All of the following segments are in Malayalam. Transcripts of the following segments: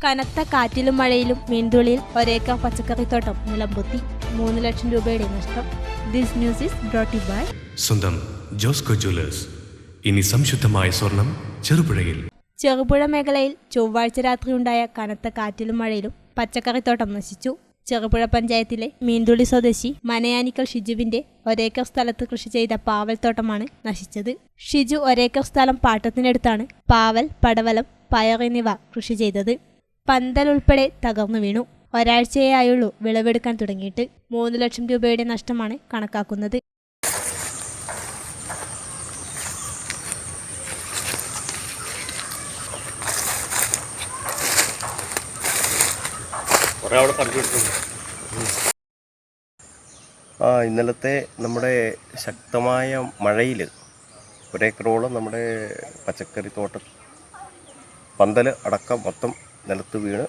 കനത്ത കാറ്റിലും മഴയിലും മീൻതുള്ളിയിൽ ഒരേക്കർ പച്ചക്കറിത്തോട്ടം നിലംപൊത്തി. 3 ലക്ഷം രൂപയുടെ നഷ്ടം. This news is brought you by സ്വന്തം ജോസ്കോ ജ്വല്ലേഴ്സ്. ഇനി സംശുദ്ധമായ സ്വർണം ചെറുപുഴയിൽ. ചെറുപുഴ മേഖലയിൽ ചൊവ്വാഴ്ച രാത്രിയുണ്ടായ കനത്ത കാറ്റിലും മഴയിലും പച്ചക്കറിത്തോട്ടം നശിച്ചു. ചെറുപുഴ പഞ്ചായത്തിലെ മീൻതുള്ളി സ്വദേശി മനയാനിക്കൽ ഷിജുവിന്റെ ഒരേക്കർ സ്ഥലത്ത് കൃഷി ചെയ്ത പാവൽത്തോട്ടമാണ് നശിച്ചത്. ഷിജു ഒരേക്കർ സ്ഥലം പാട്ടത്തിനടുത്താണ് പാവൽ, പടവലം, പയർ എന്നിവ കൃഷി ചെയ്തത്. പന്തൽ ഉൾപ്പെടെ തകർന്നു വീണു. ഒരാഴ്ചയായുള്ളൂ വിളവെടുക്കാൻ തുടങ്ങിയിട്ട്. 3 ലക്ഷം രൂപയുടെ നഷ്ടമാണ് കണക്കാക്കുന്നത്. ഇന്നലത്തെ നമ്മുടെ ശക്തമായ മഴയിൽ ഒരേക്കറോളം നമ്മുടെ പച്ചക്കറി തോട്ടം പന്തൽ അടക്കം മൊത്തം നിലത്ത് വീണ്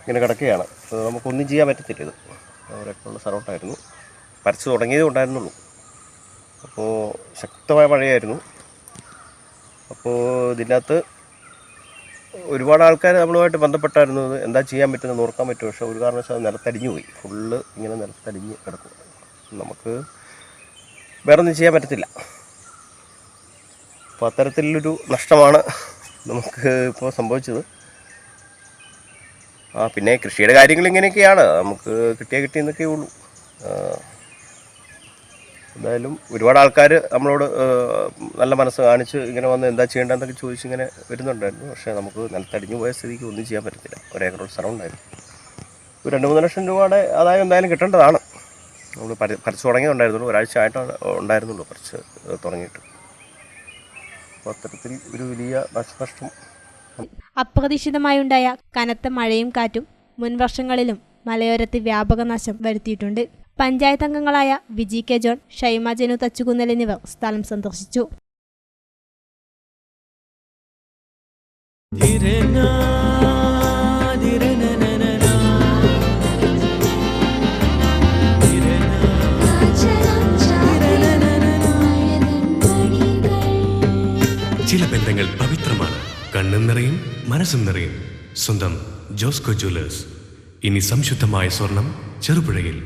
ഇങ്ങനെ കിടക്കുകയാണ്. നമുക്കൊന്നും ചെയ്യാൻ പറ്റത്തില്ല. ഇത് ഒരേക്കറുള്ള സ്ഥലമുണ്ടായിരുന്നു, പറിച്ചു തുടങ്ങിയതേ ഉണ്ടായിരുന്നുള്ളൂ. അപ്പോൾ ശക്തമായ മഴയായിരുന്നു. അപ്പോൾ ഇതിനകത്ത് ഒരുപാട് ആൾക്കാർ നമ്മളുമായിട്ട് ബന്ധപ്പെട്ടായിരുന്നു. എന്താ ചെയ്യാൻ പറ്റുന്നത് നോക്കാൻ പറ്റും. പക്ഷേ ഒരു കാരണവശാലും നിലത്തടിഞ്ഞു പോയി. ഫുള്ള് ഇങ്ങനെ നിലത്തടിഞ്ഞ് കിടക്കും. നമുക്ക് വേറെ ഒന്നും ചെയ്യാൻ പറ്റത്തില്ല. അപ്പോൾ അത്തരത്തിലൊരു നഷ്ടമാണ് നമുക്ക് ഇപ്പോൾ സംഭവിച്ചത്. പിന്നെ കൃഷിയുടെ കാര്യങ്ങൾ ഇങ്ങനെയൊക്കെയാണ്. നമുക്ക് കിട്ടിയെന്നൊക്കെ ഉള്ളൂ. എന്തായാലും ഒരുപാട് ആൾക്കാർ നമ്മളോട് നല്ല മനസ്സ് കാണിച്ച് ഇങ്ങനെ വന്ന് എന്താ ചെയ്യേണ്ടതെന്നൊക്കെ ചോദിച്ച് ഇങ്ങനെ വരുന്നുണ്ടായിരുന്നു. പക്ഷേ നമുക്ക് നിലത്തടിഞ്ഞു പോയ സ്ഥിതിക്ക് ഒന്നും ചെയ്യാൻ പറ്റത്തില്ല. ഒരേക്കറോട് സ്ഥലം ഉണ്ടായിരുന്നു. ഒരു 2-3 ലക്ഷം രൂപയുടെ ആദായം എന്തായാലും കിട്ടേണ്ടതാണ്. നമ്മൾ പറിച്ചു തുടങ്ങിയതുണ്ടായിരുന്നുള്ളൂ. ഒരാഴ്ച ആയിട്ട് ഉണ്ടായിരുന്നുള്ളൂ പറിച്ച് തുടങ്ങിയിട്ട്. അപ്പോൾ അത്തരത്തിൽ ഒരു വലിയ നാശനഷ്ടം. അപ്രതീക്ഷിതമായുണ്ടായ കനത്ത മഴയും കാറ്റും മുൻ വർഷങ്ങളിലും മലയോരത്ത് വ്യാപക നാശം വരുത്തിയിട്ടുണ്ട്. പഞ്ചായത്ത് അംഗങ്ങളായ വിജി കെ ജോൺ, ഷൈമ ജനു തച്ചുകുന്നൽ എന്നിവർ സ്ഥലം സന്ദർശിച്ചു. ചില ബന്ധങ്ങൾ പവിത്രമാണ്. കണ്ണും നിറയും മനസ്സും നിറയും. സ്വന്തം ജോസ്കോ ജ്വല്ലേഴ്സ്. ഇനി സംശുദ്ധമായ സ്വർണം ചെറുപുഴയിൽ.